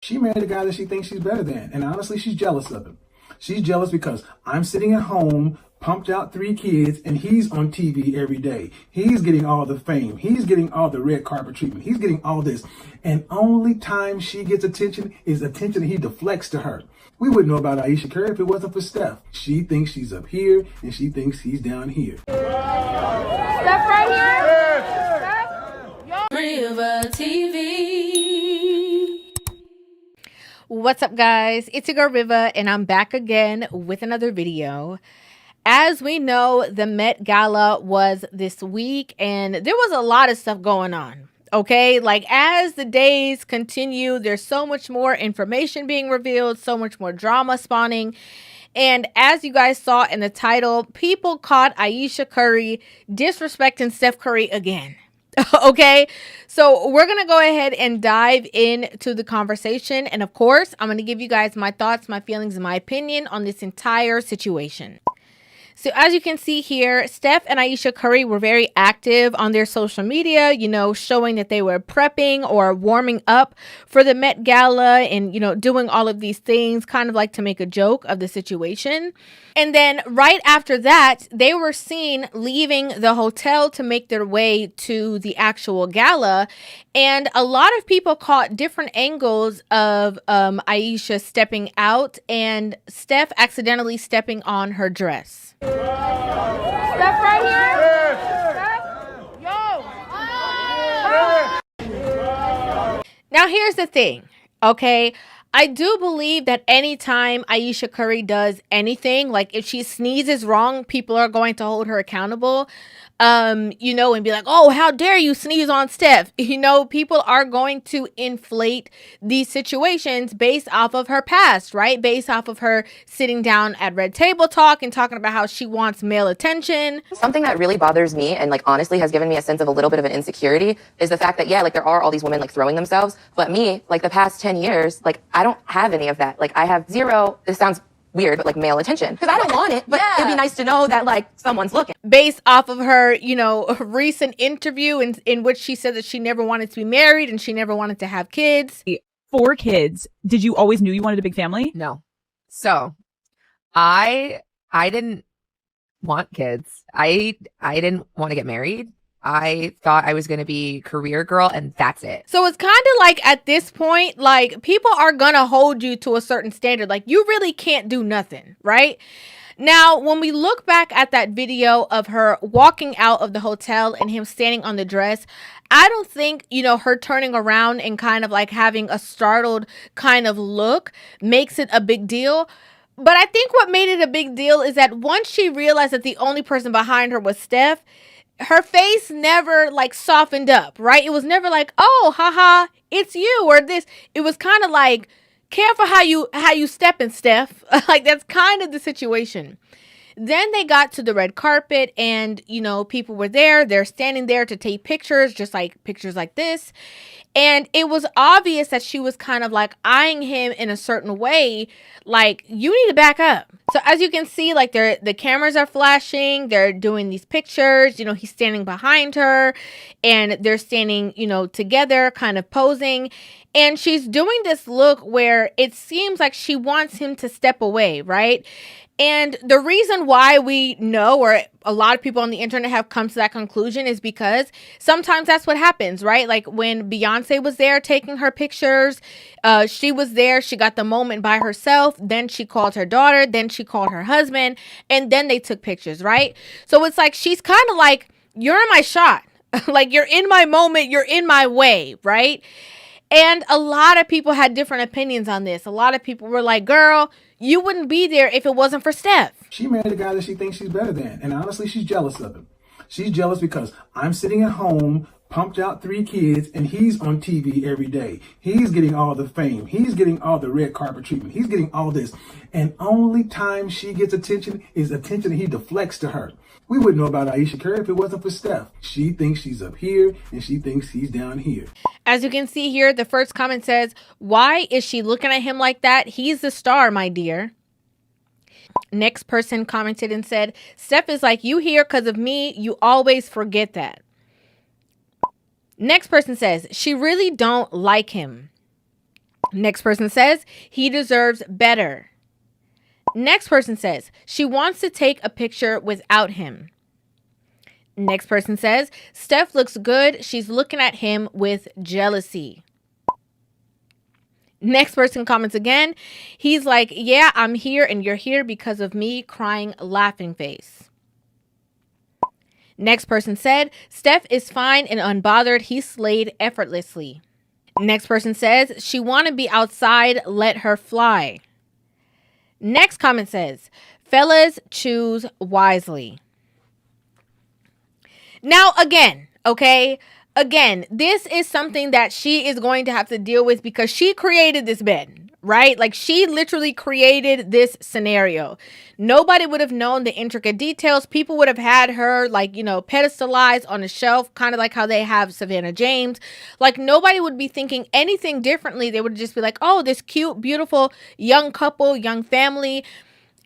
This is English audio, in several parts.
She married a guy that she thinks she's better than. And honestly, she's jealous of him. She's jealous because I'm sitting at home, pumped out 3 kids, and he's on TV every day. He's getting all the fame. He's getting all the red carpet treatment. He's getting all this. And only time she gets attention is attention that he deflects to her. We wouldn't know about Ayesha Curry if it wasn't for Steph. She thinks she's up here, and she thinks he's down here. Steph right here? Steph? Rivah TV. What's up, guys? It's your girl Rivah, and I'm back again with another video. As we know, the Met Gala was this week, and there was a lot of stuff going on. Okay, like as the days continue, there's so much more information being revealed, so much more drama spawning. And as you guys saw in the title, people caught Ayesha Curry disrespecting Steph Curry again. Okay, so we're going to go ahead and dive into the conversation. And of course, I'm going to give you guys my thoughts, my feelings, and my opinion on this entire situation. So as you can see here, Steph and Ayesha Curry were very active on their social media, you know, showing that they were prepping or warming up for the Met Gala and, you know, doing all of these things kind of like to make a joke of the situation. And then right after that, they were seen leaving the hotel to make their way to the actual gala. And a lot of people caught different angles of Ayesha stepping out and Steph accidentally stepping on her dress. Steph right here? Steph? Yo! Now, here's the thing, okay? I do believe that anytime Ayesha Curry does anything, like if she sneezes wrong, people are going to hold her accountable, you know, and be like, oh, how dare you sneeze on Steph? You know, people are going to inflate these situations based off of her past, right? Based off of her sitting down at Red Table Talk and talking about how she wants male attention. Something that really bothers me and like honestly has given me a sense of a little bit of an insecurity is the fact that, yeah, like there are all these women like throwing themselves, but me, like the past 10 years, like I don't have any of that. Like I have zero, this sounds weird, but like male attention. Because I don't want it, but it'd be nice to know that like someone's looking. Based off of her, you know, recent interview in which she said that she never wanted to be married and she never wanted to have kids. 4 kids. Did you always knew you wanted a big family? No. So I didn't want kids. I didn't want to get married. I thought I was going to be career girl and that's it. So it's kind of like at this point, like people are going to hold you to a certain standard. Like you really can't do nothing, right? Now, when we look back at that video of her walking out of the hotel and him standing on the dress, I don't think, you know, her turning around and kind of like having a startled kind of look makes it a big deal. But I think what made it a big deal is that once she realized that the only person behind her was Steph, her face never like softened up, right? It was never like, oh, haha, it's you or this. It was kind of like, careful how you stepping, Steph. Like that's kind of the situation. Then they got to the red carpet and, you know, people were there. They're standing there to take pictures, just like pictures like this. And it was obvious that she was kind of like eyeing him in a certain way. Like, you need to back up. So as you can see, like the cameras are flashing. They're doing these pictures. You know, he's standing behind her and they're standing, you know, together kind of posing. And she's doing this look where it seems like she wants him to step away, right? And the reason why we know, or a lot of people on the internet have come to that conclusion, is because sometimes that's what happens, right? Like when Beyonce was there taking her pictures, she was there, she got the moment by herself, then she called her daughter, then she called her husband, and then they took pictures, right? So it's like she's kind of like, you're in my shot. Like you're in my moment, you're in my way, right? And a lot of people had different opinions on this. A lot of people were like, girl, you wouldn't be there if it wasn't for Steph. She married a guy that she thinks she's better than. And honestly, she's jealous of him. She's jealous because I'm sitting at home, pumped out 3 kids, and he's on TV every day. He's getting all the fame. He's getting all the red carpet treatment. He's getting all this. And only time she gets attention is attention that he deflects to her. We wouldn't know about Ayesha Curry if it wasn't for Steph. She thinks she's up here and she thinks he's down here. As you can see here, the first comment says, why is she looking at him like that? He's the star, my dear. Next person commented and said, Steph is like, you here because of me. You always forget that. Next person says, she really don't like him. Next person says he deserves better. Next person says she wants to take a picture without him. Next person says Steph looks good. She's looking at him with jealousy. Next person comments again. He's like, yeah, I'm here and you're here because of me, crying, laughing face. Next person said, Steph is fine and unbothered. He slayed effortlessly. Next person says, she want to be outside. Let her fly. Next comment says, fellas, choose wisely. Now, again, okay? Again, this is something that she is going to have to deal with because she created this bed, right? Like, she literally created this scenario. Nobody would have known the intricate details. People would have had her, like, you know, pedestalized on a shelf, kind of like how they have Savannah James. Like, nobody would be thinking anything differently. They would just be like, oh, this cute, beautiful young couple, young family.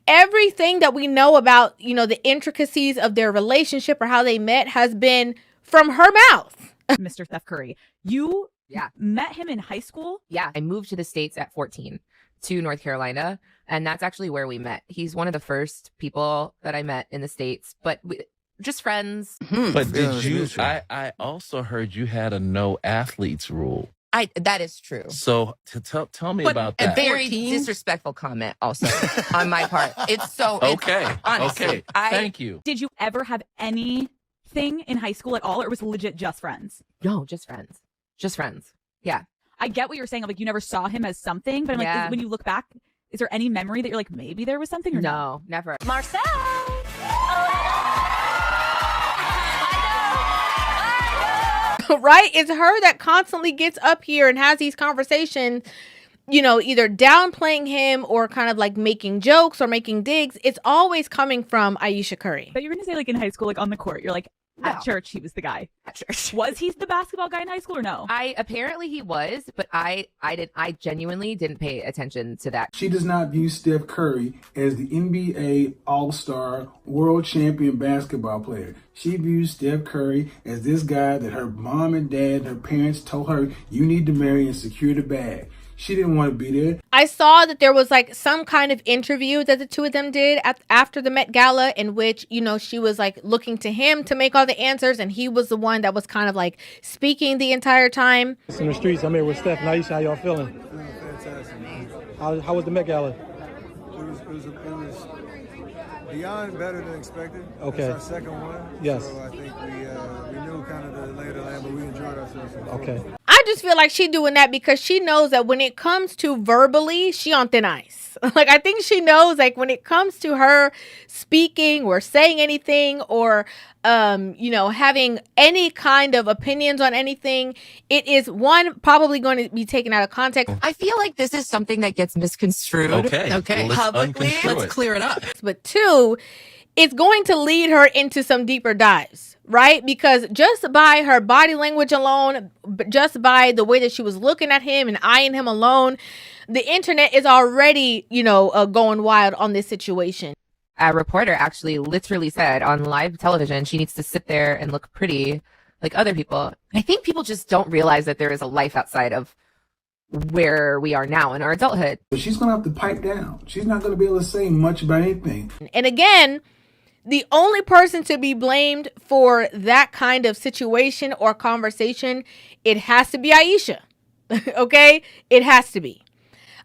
Everything that we know about, you know, the intricacies of their relationship or how they met has been from her mouth. Mr. Steph Curry, you met him in high school? Yeah, I moved to the States at 14 to North Carolina, and that's actually where we met. He's one of the first people that I met in the States, but just friends. But did you, I also heard you had a no athletes rule. That is true. So tell me about that. A very disrespectful comment also on my part. It's so Okay. honestly, Okay. Thank you. Did you ever have anything in high school at all, or it was legit just friends? No, just friends. Just friends. Yeah. I get what you're saying. Like, you never saw him as something, but I'm like, when you look back, is there any memory that you're like, maybe there was something or no? Never. Marcel. Right? It's her that constantly gets up here and has these conversations, you know, either downplaying him or kind of like making jokes or making digs. It's always coming from Ayesha Curry. But you're going to say, like, in high school, like on the court, you're like, at church, he was the guy. At church. Was he the basketball guy in high school or no? Apparently he was, but I genuinely didn't pay attention to that. She does not view Steph Curry as the NBA All-Star World Champion basketball player. She views Steph Curry as this guy that her mom and dad and her parents told her, you need to marry and secure the bag. She didn't want to be there. I saw that there was like some kind of interview that the two of them did after the Met Gala in which, you know, she was like looking to him to make all the answers and he was the one that was kind of like speaking the entire time. It's in the streets. I'm here with Steph and Ayesha. How y'all feeling? Fantastic. How was the Met Gala? It was beyond better than expected. Okay. It's our second one. Yes. So I think we knew kind of the lay of the land, but we enjoyed ourselves. Okay. I just feel like she doing that because she knows that when it comes to verbally, she on thin ice. Like, I think she knows, like, when it comes to her speaking or saying anything or, you know, having any kind of opinions on anything, it is, one, probably going to be taken out of context. I feel like this is something that gets misconstrued. Okay. Well, publicly. Let's clear it up. But two, it's going to lead her into some deeper dives, right? Because just by her body language alone, just by the way that she was looking at him and eyeing him alone, the internet is already, you know, going wild on this situation. A reporter actually literally said on live television she needs to sit there and look pretty like other people. I think people just don't realize that there is a life outside of where we are now in our adulthood. But she's going to have to pipe down. She's not going to be able to say much about anything. And again, the only person to be blamed for that kind of situation or conversation, it has to be Ayesha. Okay? It has to be.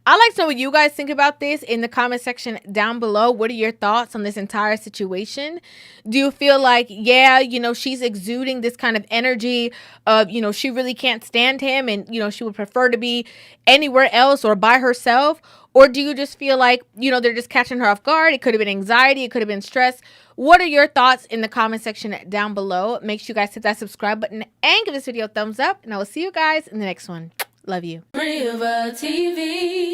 I'd like to know what you guys think about this in the comment section down below. What are your thoughts on this entire situation? Do you feel like, yeah, you know, she's exuding this kind of energy of, you know, she really can't stand him and, you know, she would prefer to be anywhere else or by herself? Or do you just feel like, you know, they're just catching her off guard? It could have been anxiety. It could have been stress. What are your thoughts in the comment section down below? Make sure you guys hit that subscribe button and give this video a thumbs up. And I will see you guys in the next one. Love you. Rivah TV.